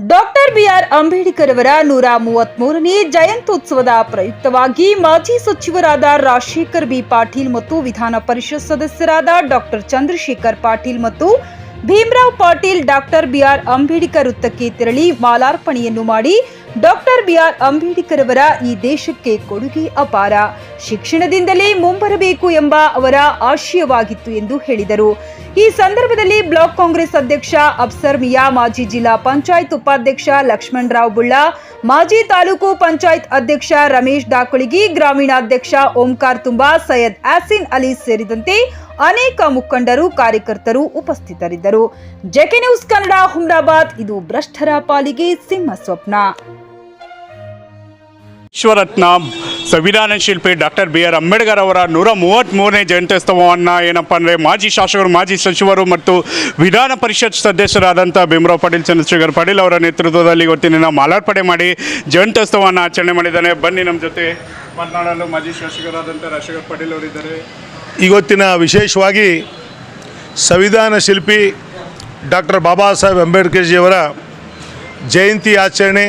Doctor B R Ambedkar ಅವರ 133ನೇ ಜಯಂತ್ಯುತ್ಸವದ ಪ್ರಯುಕ್ತವಾಗಿ ಮಾಜಿ ಸಚಿವರಾದ ರಾಜಶೇಖರ್ ಬಿ ಪಾಟೀಲ್ ಮತ್ತು ವಿಧಾನ ಪರಿಷತ್ ಸದಸ್ಯರಾದ ಡಾಕ್ಟರ್ ಚಂದ್ರಶೇಖರ್ ಪಾಟೀಲ್ ಮತ್ತು ಭೀಮರಾವ್ ಪಾಟೀಲ್ ಡಾಕ್ಟರ್ ಬಿಆರ್ ಅಂಬೇಡ್ಕರ್ ವೃತ್ತಕ್ಕೆ ತೆರಳಿ ಮಾಲಾರ್ಪಣೆಯನ್ನು ಮಾಡಿ ಡಾಕ್ಟರ್ ಬಿಆರ್ ಅಂಬೇಡ್ಕರ್ ಅವರ ಈ ದೇಶಕ್ಕೆ ಕೊಡುಗೆ ಅಪಾರ, ಶಿಕ್ಷಣದಿಂದಲೇ ಮುಂಬರಬೇಕು ಎಂಬ ಅವರ ಆಶಯವಾಗಿತ್ತು ಎಂದು ಹೇಳಿದರು. ಈ ಸಂದರ್ಭದಲ್ಲಿ ಬ್ಲಾಕ್ ಕಾಂಗ್ರೆಸ್ ಅಧ್ಯಕ್ಷ ಅಫ್ಸರ್ ಮಿಯಾ, ಮಾಜಿ ಜಿಲ್ಲಾ ಪಂಚಾಯತ್ ಉಪಾಧ್ಯಕ್ಷ ಲಕ್ಷ್ಮಣರಾವ್ ಬುಳ್ಳ, ಮಾಜಿ ತಾಲೂಕು ಪಂಚಾಯತ್ ಅಧ್ಯಕ್ಷ ರಮೇಶ್ ದಾಕುಳಿಗಿ, ಗ್ರಾಮೀಣಾಧ್ಯಕ್ಷ ಓಂಕಾರ್ ತುಂಬಾ, ಸೈಯದ್ ಆಸಿನ್ ಅಲಿ ಸೇರಿದಂತೆ ಅನೇಕ ಮುಖಂಡರು, ಕಾರ್ಯಕರ್ತರು ಉಪಸ್ಥಿತರಿದ್ದರು. JK news Kannada, Humnabad. ಇದು ಭ್ರಷ್ಟರ ಪಾಲಿಗೆ ಸಿಂಹ ಸ್ವಪ್ನ. ವಿಶ್ವರತ್ನ ಸಂವಿಧಾನ ಶಿಲ್ಪಿ ಡಾಕ್ಟರ್ ಬಿಆರ್ ಅಂಬೇಡ್ಕರ್ ಅವರ 133ನೇ ಜಯಂತ್ಯೋತ್ಸವವನ್ನು ಏನಪ್ಪ ಅಂದರೆ ಮಾಜಿ ಶಾಸಕರು, ಮಾಜಿ ಸಚಿವರು ಮತ್ತು ವಿಧಾನ ಪರಿಷತ್ ಸದಸ್ಯರಾದಂಥ ಭೀಮರಾವ್ ಪಾಟೀಲ್, ಚಂದ್ರಶೇಖರ್ ಪಾಟೀಲ್ ಅವರ ನೇತೃತ್ವದಲ್ಲಿ ಇವತ್ತಿನ ಮಾಲಾರ್ಪಣೆ ಮಾಡಿ ಜಯಂತ್ಯೋತ್ಸವವನ್ನು ಆಚರಣೆ ಮಾಡಿದ್ದಾನೆ. ಬನ್ನಿ, ನಮ್ಮ ಜೊತೆ ಮಾತನಾಡಲು ಮಾಜಿ ಶಾಸಕರಾದಂಥ ರಾಜಶೇಖರ್ ಪಾಟೀಲ್ ಅವರಿದ್ದಾರೆ. ಇವತ್ತಿನ ವಿಶೇಷವಾಗಿ ಸಂವಿಧಾನ ಶಿಲ್ಪಿ ಡಾಕ್ಟರ್ ಬಾಬಾ ಸಾಹೇಬ್ ಅಂಬೇಡ್ಕರ್ಜಿಯವರ ಜಯಂತಿ ಆಚರಣೆ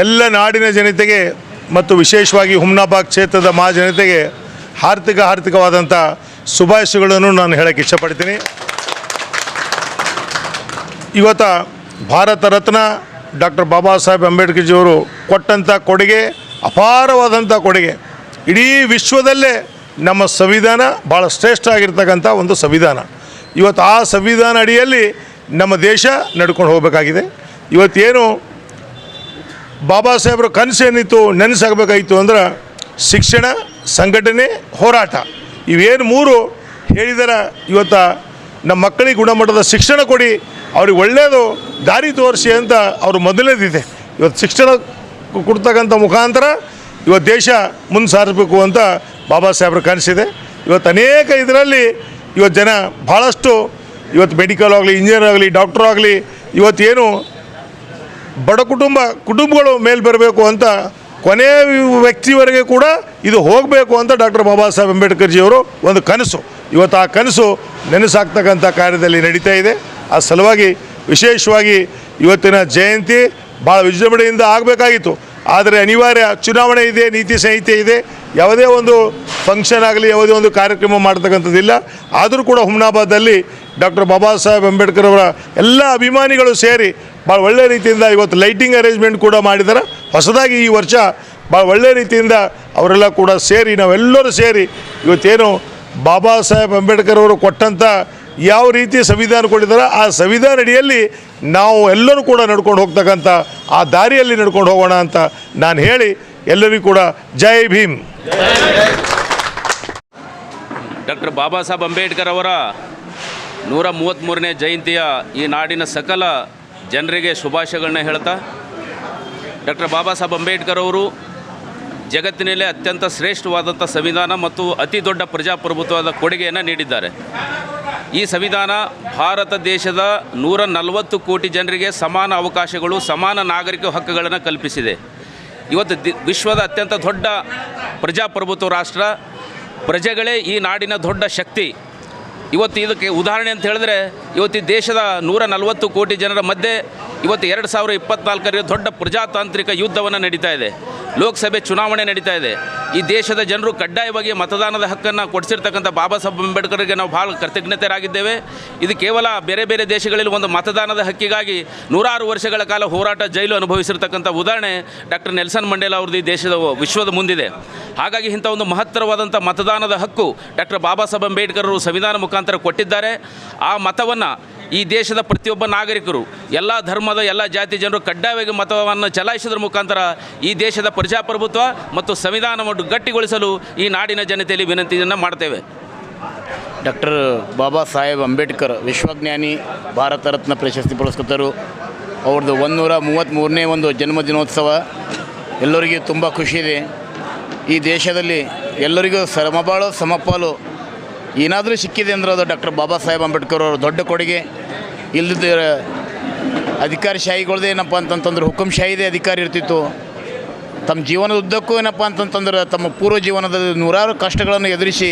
ಎಲ್ಲ ನಾಡಿನ ಜನತೆಗೆ ಮತ್ತು ವಿಶೇಷವಾಗಿ ಹುಮ್ನಾಬಾದ್ ಕ್ಷೇತ್ರದ ಮಹಾಜನತೆಗೆ ಹಾರ್ದಿಕವಾದಂಥ ಶುಭಾಶಯಗಳನ್ನು ನಾನು ಹೇಳೋಕ್ಕೆ ಇಷ್ಟಪಡ್ತೀನಿ. ಇವತ್ತು ಭಾರತ ರತ್ನ ಡಾಕ್ಟರ್ ಬಾಬಾ ಸಾಹೇಬ್ ಅಂಬೇಡ್ಕರ್ಜಿಯವರು ಕೊಟ್ಟಂಥ ಕೊಡುಗೆ ಅಪಾರವಾದಂಥ ಕೊಡುಗೆ. ಇಡೀ ವಿಶ್ವದಲ್ಲೇ ನಮ್ಮ ಸಂವಿಧಾನ ಭಾಳ ಶ್ರೇಷ್ಠ ಆಗಿರ್ತಕ್ಕಂಥ ಒಂದು ಸಂವಿಧಾನ. ಇವತ್ತು ಆ ಸಂವಿಧಾನ ಅಡಿಯಲ್ಲಿ ನಮ್ಮ ದೇಶ ನಡ್ಕೊಂಡು ಹೋಗಬೇಕಾಗಿದೆ. ಇವತ್ತೇನು ಬಾಬಾ ಸಾಹೇಬ್ರ ಕನಸು ಏನಿತ್ತು, ನೆನೆಸಾಗಬೇಕಾಗಿತ್ತು ಅಂದ್ರೆ ಶಿಕ್ಷಣ, ಸಂಘಟನೆ, ಹೋರಾಟ, ಇವೇನು ಮೂರು ಹೇಳಿದಾರ. ಇವತ್ತು ನಮ್ಮ ಮಕ್ಕಳಿಗೆ ಗುಣಮಟ್ಟದ ಶಿಕ್ಷಣ ಕೊಡಿ, ಅವ್ರಿಗೆ ಒಳ್ಳೆಯದು ದಾರಿ ತೋರಿಸಿ ಅಂತ ಅವರು ಮೊದಲನೇದಿದೆ. ಇವತ್ತು ಶಿಕ್ಷಣ ಕೊಡ್ತಕ್ಕಂಥ ಮುಖಾಂತರ ಇವತ್ತು ದೇಶ ಮುಂದೆ ಸಾರಿಸಬೇಕು ಅಂತ ಬಾಬಾ ಸಾಹೇಬ್ರ ಕನಸಿದೆ. ಇವತ್ತು ಅನೇಕ ಇದರಲ್ಲಿ ಇವತ್ತು ಜನ ಭಾಳಷ್ಟು ಇವತ್ತು ಮೆಡಿಕಲ್ ಆಗಲಿ, ಇಂಜಿನಿಯರ್ ಆಗಲಿ, ಡಾಕ್ಟರ್ ಆಗಲಿ, ಇವತ್ತೇನು ಬಡ ಕುಟುಂಬಗಳು ಮೇಲೆ ಬರಬೇಕು ಅಂತ ಕೊನೆಯ ವ್ಯಕ್ತಿವರೆಗೆ ಕೂಡ ಇದು ಹೋಗಬೇಕು ಅಂತ ಡಾಕ್ಟರ್ ಬಾಬಾ ಸಾಹೇಬ್ ಅಂಬೇಡ್ಕರ್ಜಿಯವರು ಒಂದು ಕನಸು. ಇವತ್ತು ಆ ಕನಸು ನೆನೆಸಾಗ್ತಕ್ಕಂಥ ಕಾರ್ಯದಲ್ಲಿ ನಡೀತಾ ಇದೆ. ಆ ಸಲುವಾಗಿ ವಿಶೇಷವಾಗಿ ಇವತ್ತಿನ ಜಯಂತಿ ಭಾಳ ವಿಜೃಂಭಣೆಯಿಂದ ಆಗಬೇಕಾಗಿತ್ತು. ಆದರೆ ಅನಿವಾರ್ಯ, ಚುನಾವಣೆ ಇದೆ, ನೀತಿ ಸಂಹಿತೆ ಇದೆ, ಯಾವುದೇ ಒಂದು ಫಂಕ್ಷನ್ ಆಗಲಿ, ಯಾವುದೇ ಒಂದು ಕಾರ್ಯಕ್ರಮ ಮಾಡ್ತಕ್ಕಂಥದ್ದಿಲ್ಲ. ಆದರೂ ಕೂಡ ಹುಮ್ನಾಬಾದಲ್ಲಿ ಡಾಕ್ಟರ್ ಬಾಬಾ ಸಾಹೇಬ್ ಅಂಬೇಡ್ಕರ್ ಅವರ ಎಲ್ಲ ಅಭಿಮಾನಿಗಳು ಸೇರಿ ಭಾಳ ಒಳ್ಳೆಯ ರೀತಿಯಿಂದ ಇವತ್ತು ಲೈಟಿಂಗ್ ಅರೇಂಜ್ಮೆಂಟ್ ಕೂಡ ಮಾಡಿದ್ದಾರೆ. ಹೊಸದಾಗಿ ಈ ವರ್ಷ ಭಾಳ ಒಳ್ಳೆಯ ರೀತಿಯಿಂದ ಅವರೆಲ್ಲ ಕೂಡ ಸೇರಿ, ನಾವೆಲ್ಲರೂ ಸೇರಿ ಇವತ್ತೇನು ಬಾಬಾ ಸಾಹೇಬ್ ಅಂಬೇಡ್ಕರ್ ಅವರು ಕೊಟ್ಟಂಥ ಯಾವ ರೀತಿ ಸಂವಿಧಾನ ಕೊಟ್ಟಿದ್ದಾರೆ ಆ ಸಂವಿಧಾನ ಅಡಿಯಲ್ಲಿ ನಾವು ಎಲ್ಲರೂ ಕೂಡ ನಡ್ಕೊಂಡು ಹೋಗ್ತಕ್ಕಂಥ ಆ ದಾರಿಯಲ್ಲಿ ನಡ್ಕೊಂಡು ಹೋಗೋಣ ಅಂತ ನಾನು ಹೇಳಿ ಎಲ್ಲರಿಗೂ ಕೂಡ ಜೈ ಭೀಮ್. ಡಾಕ್ಟರ್ ಬಾಬಾ ಸಾಹೇಬ್ ಅಂಬೇಡ್ಕರ್ ಅವರ 133ನೇ ಜಯಂತಿಯ ಈ ನಾಡಿನ ಸಕಲ ಜನರಿಗೆ ಶುಭಾಶಯಗಳನ್ನ ಹೇಳ್ತಾ, ಡಾಕ್ಟರ್ ಬಾಬಾ ಸಾಹೇಬ್ ಅಂಬೇಡ್ಕರ್ ಅವರು ಜಗತ್ತಿನಲ್ಲೇ ಅತ್ಯಂತ ಶ್ರೇಷ್ಠವಾದಂಥ ಸಂವಿಧಾನ ಮತ್ತು ಅತಿ ದೊಡ್ಡ ಪ್ರಜಾಪ್ರಭುತ್ವದ ಕೊಡುಗೆಯನ್ನು ನೀಡಿದ್ದಾರೆ. ಈ ಸಂವಿಧಾನ ಭಾರತ ದೇಶದ 140 ಕೋಟಿ ಜನರಿಗೆ ಸಮಾನ ಅವಕಾಶಗಳು, ಸಮಾನ ನಾಗರಿಕ ಹಕ್ಕುಗಳನ್ನು ಕಲ್ಪಿಸಿದೆ. ಇವತ್ತು ವಿಶ್ವದ ಅತ್ಯಂತ ದೊಡ್ಡ ಪ್ರಜಾಪ್ರಭುತ್ವ ರಾಷ್ಟ್ರ, ಪ್ರಜೆಗಳೇ ಈ ನಾಡಿನ ದೊಡ್ಡ ಶಕ್ತಿ. ಇವತ್ತು ಇದಕ್ಕೆ ಉದಾಹರಣೆ ಅಂತ ಹೇಳಿದ್ರೆ, ಇವತ್ತು ಈ ದೇಶದ 140 ಕೋಟಿ ಜನರ ಮಧ್ಯೆ ಇವತ್ತು 2024ರ ದೊಡ್ಡ ಪ್ರಜಾತಾಂತ್ರಿಕ ಯುದ್ಧವನ್ನು ನಡೀತಾ ಇದೆ. ಲೋಕಸಭೆ ಚುನಾವಣೆ ನಡೀತಾ ಇದೆ. ಈ ದೇಶದ ಜನರು ಕಡ್ಡಾಯವಾಗಿ ಮತದಾನದ ಹಕ್ಕನ್ನು ಕೊಡಿಸಿರ್ತಕ್ಕಂಥ ಬಾಬಾ ಸಾಹೇಬ್ ಅಂಬೇಡ್ಕರ್ಗೆ ನಾವು ಭಾಳ ಕೃತಜ್ಞತೆರಾಗಿದ್ದೇವೆ. ಇದು ಕೇವಲ ಬೇರೆ ಬೇರೆ ದೇಶಗಳಲ್ಲಿ ಒಂದು ಮತದಾನದ ಹಕ್ಕಿಗಾಗಿ 106 ವರ್ಷಗಳ ಕಾಲ ಹೋರಾಟ, ಜೈಲು ಅನುಭವಿಸಿರ್ತಕ್ಕಂಥ ಉದಾಹರಣೆ ಡಾಕ್ಟರ್ ನೆಲ್ಸನ್ ಮಂಡೇಲಾ ಅವ್ರದ್ದು ಈ ದೇಶದ ವಿಶ್ವದ ಮುಂದಿದೆ. ಹಾಗಾಗಿ ಇಂಥ ಒಂದು ಮಹತ್ತರವಾದಂಥ ಮತದಾನದ ಹಕ್ಕು ಡಾಕ್ಟರ್ ಬಾಬಾ ಸಾಹೇಬ್ ಅಂಬೇಡ್ಕರ್ ಅವರು ಸಂವಿಧಾನ ಮುಖಾಂತರ ಕೊಟ್ಟಿದ್ದಾರೆ. ಆ ಮತವನ್ನು ಈ ದೇಶದ ಪ್ರತಿಯೊಬ್ಬ ನಾಗರಿಕರು, ಎಲ್ಲ ಧರ್ಮದ, ಎಲ್ಲ ಜಾತಿ ಜನರು ಕಡ್ಡಾಯವಾಗಿ ಮತವನ್ನು ಚಲಾಯಿಸೋದ್ರ ಮುಖಾಂತರ ಈ ದೇಶದ ಪ್ರಜಾಪ್ರಭುತ್ವ ಮತ್ತು ಸಂವಿಧಾನವನ್ನು ಗಟ್ಟಿಗೊಳಿಸಲು ಈ ನಾಡಿನ ಜನತೆಯಲ್ಲಿ ವಿನಂತಿಯನ್ನು ಮಾಡ್ತೇವೆ. ಡಾಕ್ಟರ್ ಬಾಬಾ ಸಾಹೇಬ್ ಅಂಬೇಡ್ಕರ್ ವಿಶ್ವಜ್ಞಾನಿ, ಭಾರತ ರತ್ನ ಪ್ರಶಸ್ತಿ ಪುರಸ್ಕೃತರು. ಅವ್ರದ್ದು 133ನೇ ಒಂದು ಜನ್ಮದಿನೋತ್ಸವ ಎಲ್ಲರಿಗೂ ತುಂಬ ಖುಷಿಯಿದೆ. ಈ ದೇಶದಲ್ಲಿ ಎಲ್ಲರಿಗೂ ಸಮಬಾಳು ಸಮಪಾಲು ಏನಾದರೂ ಸಿಕ್ಕಿದೆ ಅಂದ್ರೆ ಅದು ಡಾಕ್ಟರ್ ಬಾಬಾ ಸಾಹೇಬ್ ಅಂಬೇಡ್ಕರ್ ಅವರ ದೊಡ್ಡ ಕೊಡುಗೆ. ಇಲ್ಲದ ಅಧಿಕಾರಶಾಹಿಗಳದ್ದು ಏನಪ್ಪ ಅಂತಂತಂದ್ರೆ ಹುಕುಂಶಾಹಿದೇ ಅಧಿಕಾರ ಇರ್ತಿತ್ತು. ತಮ್ಮ ಜೀವನದ ಉದ್ದಕ್ಕೂ ಏನಪ್ಪ ಅಂತಂತಂದ್ರೆ ತಮ್ಮ ಪೂರ್ವ ಜೀವನದ 100 ಕಷ್ಟಗಳನ್ನು ಎದುರಿಸಿ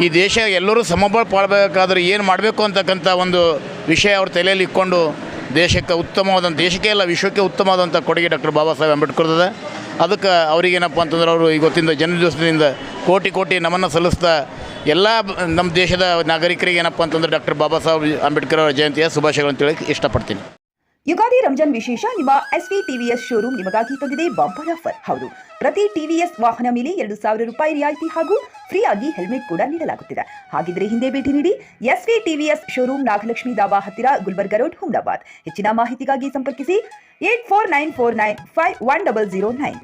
ಈ ದೇಶ ಎಲ್ಲರೂ ಸಮಬಾಳು ಪಾಳಬೇಕಾದ್ರೆ ಏನು ಮಾಡಬೇಕು ಅಂತಕ್ಕಂಥ ಒಂದು ವಿಷಯ ಅವ್ರ ತಲೆಯಲ್ಲಿ ಇಟ್ಕೊಂಡು ದೇಶಕ್ಕೆ ಅಲ್ಲ ವಿಶ್ವಕ್ಕೆ ಉತ್ತಮವಾದಂಥ ಕೊಡುಗೆ ಡಾಕ್ಟರ್ ಬಾಬಾ ಸಾಹೇಬ್ ಅಂಬೇಡ್ಕರ್ದ. ಅದಕ್ಕೆ ಅವ್ರಿಗೇನಪ್ಪ ಅಂತಂದ್ರೆ ಅವರು ಇವತ್ತಿಂದ ಜನ್ಮದಿವಸದಿಂದ ಕೋಟಿ ನಮನ ಸಲ್ಲಿಸ್ತಾ ಎಲ್ಲ ನಮ್ಮ ದೇಶದ ನಾಗರಿಕರಿಗೆ ಏನಪ್ಪ ಅಂತಂದ್ರೆ ಡಾಕ್ಟರ್ ಬಾಬಾ ಸಾಹೇಬ್ ಅಂಬೇಡ್ಕರ್ ಅವರ ಜಯಂತಿಯ ಶುಭಾಶಯಗಳನ್ನು ತಿಳಕ್ಕೆ ಇಷ್ಟಪಡ್ತೀನಿ. ಯುಗಾದಿ ರಂಜಾನ್ ವಿಶೇಷ ನಿಮ್ಮ SV TVS ಶೋರೂಮ್ ನಿಮಗಾಗಿ ತಂದಿದೆ ಬಂಪರ್ ಆಫರ್. ಹೌದು, ಪ್ರತಿ TVS ವಾಹನ ಮೇಲೆ 2,000 ರೂಪಾಯಿ ರಿಯಾಯಿತಿ ಹಾಗೂ ಫ್ರೀ ಆಗಿ ಹೆಲ್ಮೆಟ್ ಕೂಡ ನೀಡಲಾಗುತ್ತಿದೆ. ಹಾಗಿದ್ರೆ ಹಿಂದೆ ಭೇಟಿ ನೀಡಿ SV TVS showroom, Nagalakshmi dhaba ಹತ್ತಿರ, ಗುಲ್ಬರ್ಗ ರೋಡ್, ಹುಮ್ನಾಬಾದ್. ಹೆಚ್ಚಿನ ಮಾಹಿತಿಗಾಗಿ ಸಂಪರ್ಕಿಸಿ 8494951009.